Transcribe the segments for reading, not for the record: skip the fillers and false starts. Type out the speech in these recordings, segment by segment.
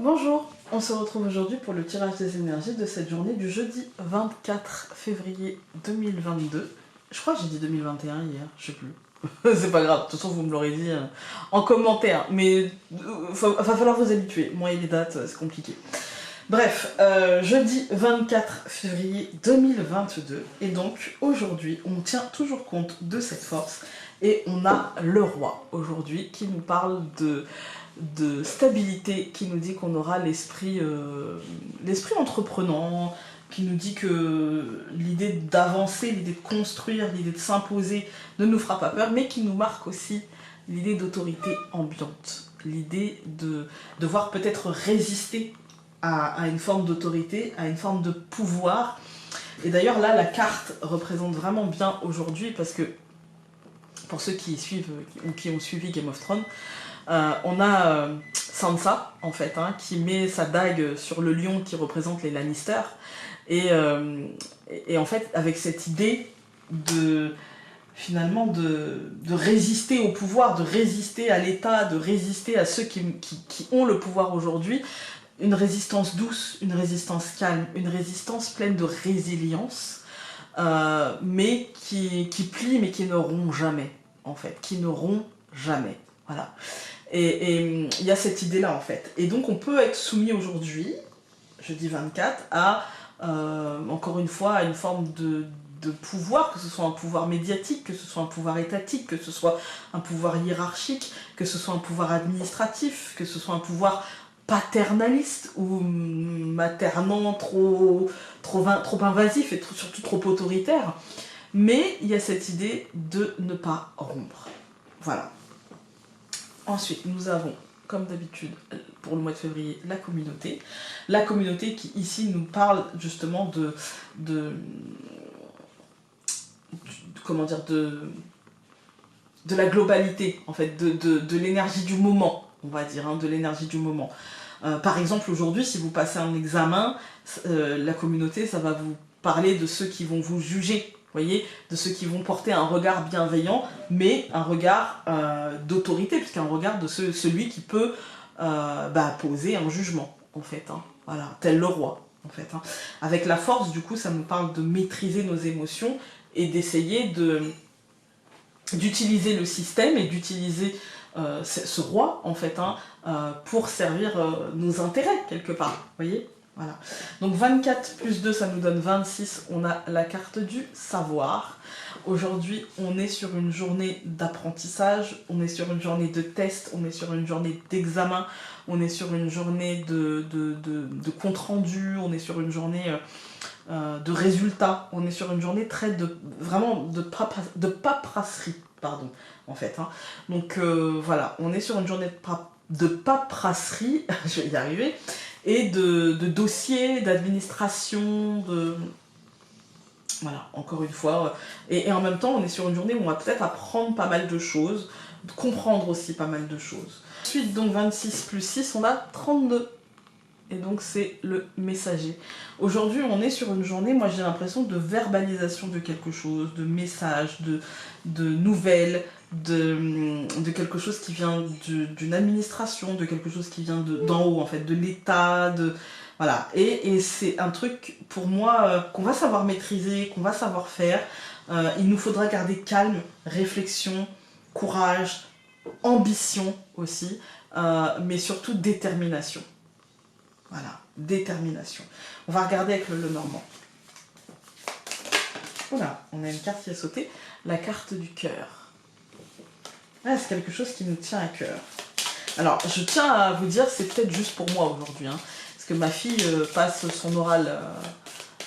Bonjour, on se retrouve aujourd'hui pour le tirage des énergies de cette journée du jeudi 24 février 2022. Je crois que j'ai dit 2021 hier, je sais plus. C'est pas grave, de toute façon vous me l'aurez dit en commentaire, mais va falloir vous habituer. Moi et les dates, c'est compliqué. Bref, jeudi 24 février 2022, et donc aujourd'hui on tient toujours compte de cette force, et on a le roi aujourd'hui qui nous parle de stabilité, qui nous dit qu'on aura l'esprit entreprenant, qui nous dit que l'idée d'avancer, l'idée de construire, l'idée de s'imposer ne nous fera pas peur, mais qui nous marque aussi l'idée d'autorité ambiante, l'idée de devoir peut-être résister à une forme d'autorité, à une forme de pouvoir. Et d'ailleurs là, la carte représente vraiment bien aujourd'hui, parce que pour ceux qui suivent ou qui ont suivi Game of Thrones, on a Sansa en fait, qui met sa dague sur le lion qui représente les Lannister, et en fait avec cette idée de finalement de résister au pouvoir, de résister à l'État, de résister à ceux qui ont le pouvoir aujourd'hui, une résistance douce, une résistance calme, une résistance pleine de résilience, mais qui plie, mais qui ne rompt jamais, en fait, qui ne rompt jamais, voilà. Et il y a cette idée-là, en fait. Et donc on peut être soumis aujourd'hui, jeudi 24, à, encore une fois, à une forme de pouvoir, que ce soit un pouvoir médiatique, que ce soit un pouvoir étatique, que ce soit un pouvoir hiérarchique, que ce soit un pouvoir administratif, que ce soit un pouvoir paternaliste ou maternant, trop invasif et surtout trop autoritaire. Mais il y a cette idée de ne pas rompre. Voilà. Ensuite, nous avons, comme d'habitude, pour le mois de février, la communauté. La communauté qui, ici, nous parle justement comment dire, de la globalité, en fait, de l'énergie du moment, on va dire, de l'énergie du moment. Par exemple, aujourd'hui, si vous passez un examen, la communauté, ça va vous parler de ceux qui vont vous juger, voyez, de ceux qui vont porter un regard bienveillant, mais un regard d'autorité, puisqu'un regard de celui qui peut poser un jugement, en fait, voilà, tel le roi, en fait. Avec la force, du coup, ça nous parle de maîtriser nos émotions et d'essayer d'utiliser le système et d'utiliser ce roi, en fait, pour servir nos intérêts, quelque part, vous voyez. Voilà. Donc 24 plus 2, ça nous donne 26, on a la carte du savoir. Aujourd'hui, on est sur une journée d'apprentissage, on est sur une journée de test, on est sur une journée d'examen, on est sur une journée de compte-rendu, on est sur une journée de résultats, on est sur une journée très vraiment de paperasserie, pardon, en fait. Donc voilà, on est sur une journée de paperasserie, je vais y arriver, et de dossiers, d'administration, voilà, encore une fois. Et en même temps, on est sur une journée où on va peut-être apprendre pas mal de choses, comprendre aussi pas mal de choses. Ensuite, donc 26 plus 6, on a 32. Et donc c'est le messager. Aujourd'hui, on est sur une journée, moi j'ai l'impression, de verbalisation de quelque chose, de messages, de nouvelles, de quelque chose qui vient d'une administration, de quelque chose qui vient d'en haut, en fait, de l'État, voilà. Et c'est un truc, pour moi, qu'on va savoir maîtriser, qu'on va savoir faire. Il nous faudra garder calme, réflexion, courage, ambition aussi, mais surtout détermination. Voilà, détermination. On va regarder avec le normand. Voilà, on a une carte qui a sauté, la carte du cœur. Ah, c'est quelque chose qui nous tient à cœur. Alors, je tiens à vous dire, c'est peut-être juste pour moi aujourd'hui, parce que ma fille passe son oral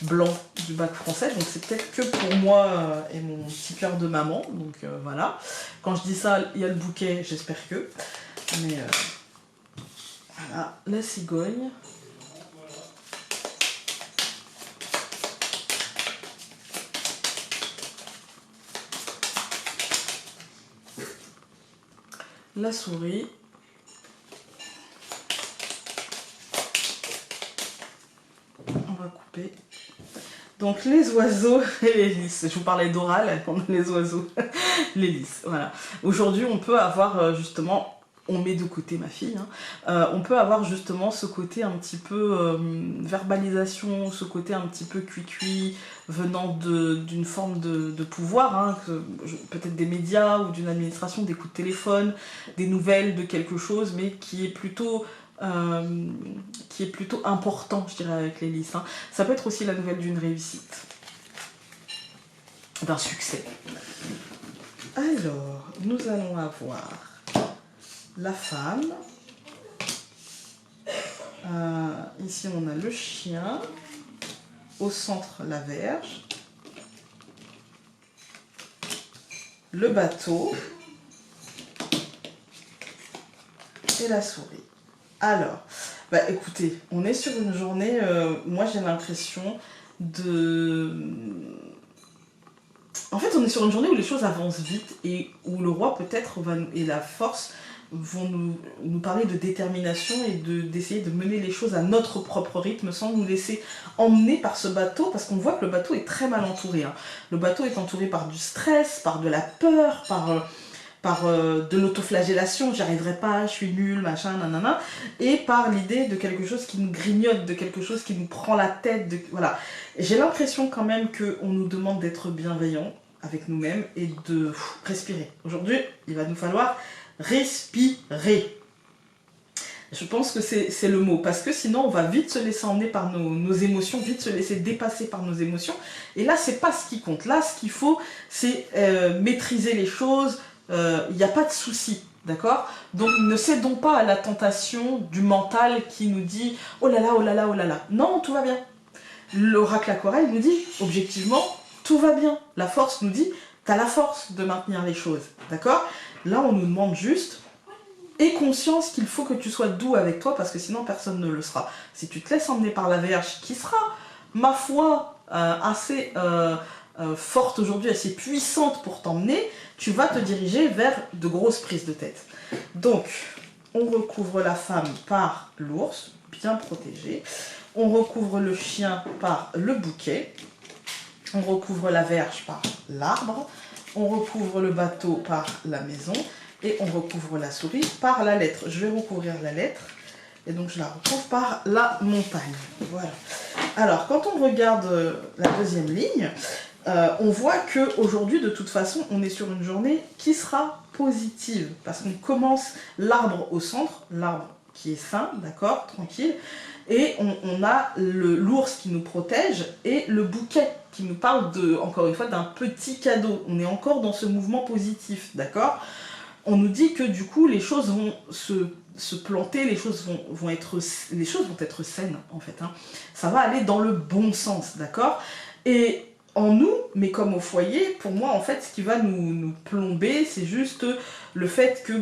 blanc du bac français, donc c'est peut-être que pour moi et mon petit cœur de maman, donc voilà. Quand je dis ça, il y a le bouquet, j'espère que. Mais voilà, la cigogne. La souris. On va couper. Donc les oiseaux et les lys. Je vous parlais d'oral, les oiseaux, les lys. Voilà. Aujourd'hui, on peut avoir justement on met de côté ma fille, hein. On peut avoir justement ce côté un petit peu verbalisation, ce côté un petit peu cuit-cuit, venant d'une forme de pouvoir, hein, peut-être des médias ou d'une administration, des coups de téléphone, des nouvelles de quelque chose, mais qui est plutôt important, je dirais, avec les listes, hein. Ça peut être aussi la nouvelle d'une réussite, d'un succès. Alors, nous allons avoir la femme. Ici, on a le chien. Au centre, la Vierge. Le bateau. Et la souris. Alors, bah écoutez, on est sur une journée, moi j'ai l'impression En fait, on est sur une journée où les choses avancent vite et où le roi peut-être et la force vont nous parler de détermination et d'essayer de mener les choses à notre propre rythme sans nous laisser emmener par ce bateau, parce qu'on voit que le bateau est très mal entouré, hein. Le bateau est entouré par du stress, par de la peur, par de l'autoflagellation, j'y arriverai pas, je suis nulle, machin, nanana, et par l'idée de quelque chose qui nous grignote, de quelque chose qui nous prend la tête, voilà. J'ai l'impression quand même qu'on nous demande d'être bienveillants avec nous-mêmes et de respirer. Aujourd'hui, il va nous falloir respirer. Je pense que c'est le mot, parce que sinon on va vite se laisser emmener par nos émotions, vite se laisser dépasser par nos émotions, et là c'est pas ce qui compte. Là ce qu'il faut c'est maîtriser les choses, il n'y a pas de souci, d'accord? Donc ne cédons pas à la tentation du mental qui nous dit oh là là, oh là là, oh là là. Non, tout va bien. L'oracle à Corail nous dit objectivement tout va bien. La force nous dit t'as la force de maintenir les choses, d'accord? Là on nous demande juste aie conscience qu'il faut que tu sois doux avec toi, parce que sinon personne ne le sera. Si tu te laisses emmener par la Vierge, qui sera, ma foi, assez forte aujourd'hui, assez puissante pour t'emmener, tu vas te diriger vers de grosses prises de tête. Donc, on recouvre la femme par l'ours, bien protégé. On recouvre le chien par le bouquet. On recouvre la Vierge par l'arbre. On recouvre le bateau par la maison. Et on recouvre la souris par la lettre. Je vais recouvrir la lettre. Et donc je la recouvre par la montagne. Voilà. Alors, quand on regarde la deuxième ligne, on voit qu'aujourd'hui, de toute façon, on est sur une journée qui sera positive. Parce qu'on commence l'arbre au centre, l'arbre qui est sain, d'accord, tranquille. Et on a l'ours qui nous protège et le bouquet qui nous parle, encore une fois, d'un petit cadeau. On est encore dans ce mouvement positif, d'accord ? On nous dit que du coup les choses vont se planter, les choses vont être saines en fait, hein. Ça va aller dans le bon sens, d'accord? Et en nous, mais comme au foyer, pour moi en fait ce qui va nous plomber, c'est juste le fait que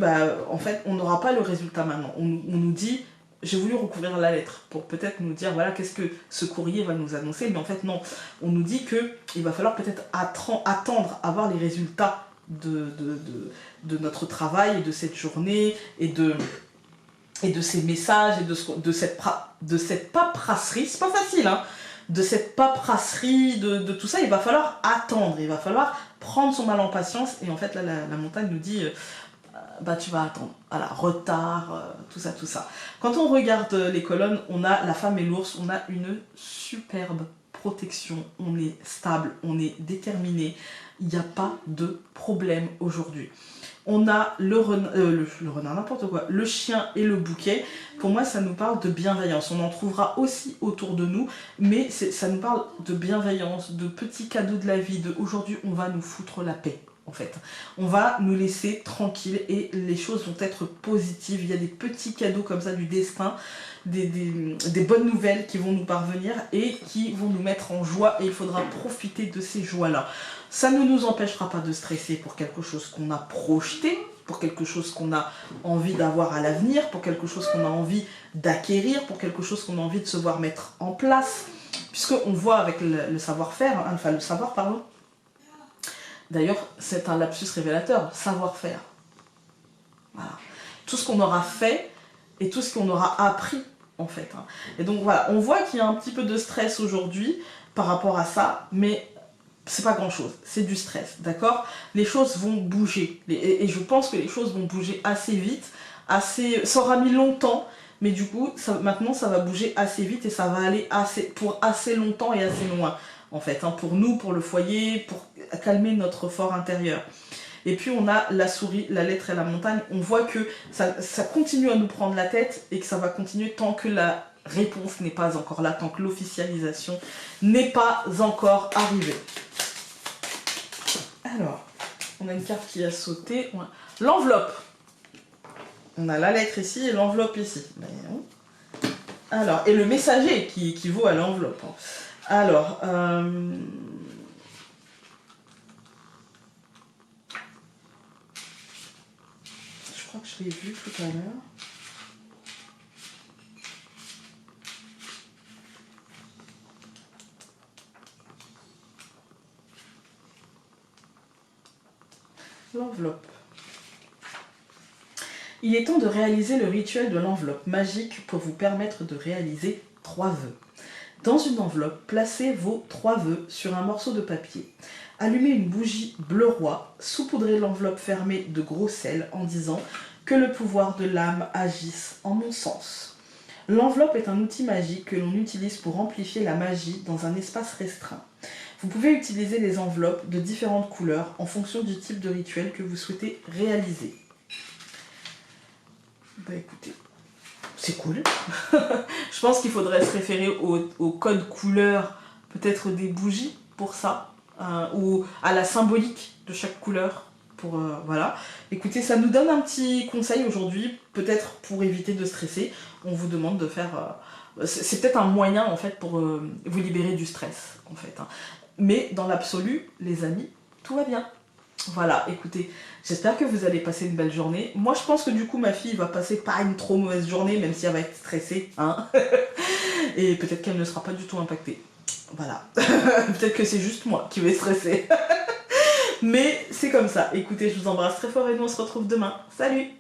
en fait on n'aura pas le résultat maintenant. On nous dit j'ai voulu recouvrir la lettre pour peut-être nous dire voilà qu'est-ce que ce courrier va nous annoncer, mais en fait non, on nous dit que il va falloir peut-être attendre à voir les résultats de notre travail et de cette journée et de ces messages et de cette paperasserie, c'est pas facile, hein, de cette paperasserie, de tout ça, il va falloir attendre, il va falloir prendre son mal en patience. Et en fait là la montagne nous dit tu vas attendre, voilà, retard, tout ça. Quand on regarde les colonnes, on a la femme et l'ours, on a une superbe protection, on est stable, on est déterminé, il n'y a pas de problème aujourd'hui. On a le renard, n'importe quoi, le chien et le bouquet. Pour moi, ça nous parle de bienveillance. On en trouvera aussi autour de nous, mais ça nous parle de bienveillance, de petits cadeaux de la vie, de aujourd'hui, on va nous foutre la paix. En fait, on va nous laisser tranquilles et les choses vont être positives. Il y a des petits cadeaux comme ça du destin, des bonnes nouvelles qui vont nous parvenir et qui vont nous mettre en joie, et il faudra profiter de ces joies-là. Ça ne nous empêchera pas de stresser pour quelque chose qu'on a projeté, pour quelque chose qu'on a envie d'avoir à l'avenir, pour quelque chose qu'on a envie d'acquérir, pour quelque chose qu'on a envie de se voir mettre en place, puisqu'on voit avec le savoir-faire, hein, enfin le savoir, pardon. D'ailleurs, c'est un lapsus révélateur, savoir-faire. Voilà. Tout ce qu'on aura fait et tout ce qu'on aura appris, en fait, hein. Et donc voilà, on voit qu'il y a un petit peu de stress aujourd'hui par rapport à ça, mais c'est pas grand chose, c'est du stress, d'accord? Les choses vont bouger, et je pense que les choses vont bouger assez vite, ça aura mis longtemps, mais du coup, maintenant ça va bouger assez vite et ça va aller pour assez longtemps et assez loin, en fait, hein, pour nous, pour le foyer, pour calmer notre fort intérieur. Et puis on a la souris, la lettre et la montagne, on voit que ça continue à nous prendre la tête et que ça va continuer tant que la réponse n'est pas encore là, tant que l'officialisation n'est pas encore arrivée. Alors, on a une carte qui a sauté. L'enveloppe. On a la lettre ici et l'enveloppe ici. Alors, et le messager qui équivaut à l'enveloppe. Alors, je crois que je l'ai vu tout à l'heure. L'enveloppe. Il est temps de réaliser le rituel de l'enveloppe magique pour vous permettre de réaliser 3 vœux. Dans une enveloppe, placez vos 3 vœux sur un morceau de papier. Allumez une bougie bleu roi, saupoudrez l'enveloppe fermée de gros sel en disant « Que le pouvoir de l'âme agisse en mon sens ». L'enveloppe est un outil magique que l'on utilise pour amplifier la magie dans un espace restreint. Vous pouvez utiliser les enveloppes de différentes couleurs en fonction du type de rituel que vous souhaitez réaliser. Bah écoutez, c'est cool. Je pense qu'il faudrait se référer au code couleur, peut-être des bougies pour ça, ou à la symbolique de chaque couleur. Voilà. Écoutez, ça nous donne un petit conseil aujourd'hui, peut-être pour éviter de stresser. On vous demande de faire... c'est peut-être un moyen en fait pour vous libérer du stress en fait. Hein. Mais dans l'absolu, les amis, tout va bien. Voilà, écoutez, j'espère que vous allez passer une belle journée. Moi, je pense que du coup, ma fille va passer pas une trop mauvaise journée, même si elle va être stressée. Hein. Et peut-être qu'elle ne sera pas du tout impactée. Voilà. Peut-être que c'est juste moi qui vais stresser. Mais c'est comme ça. Écoutez, je vous embrasse très fort et nous, on se retrouve demain. Salut!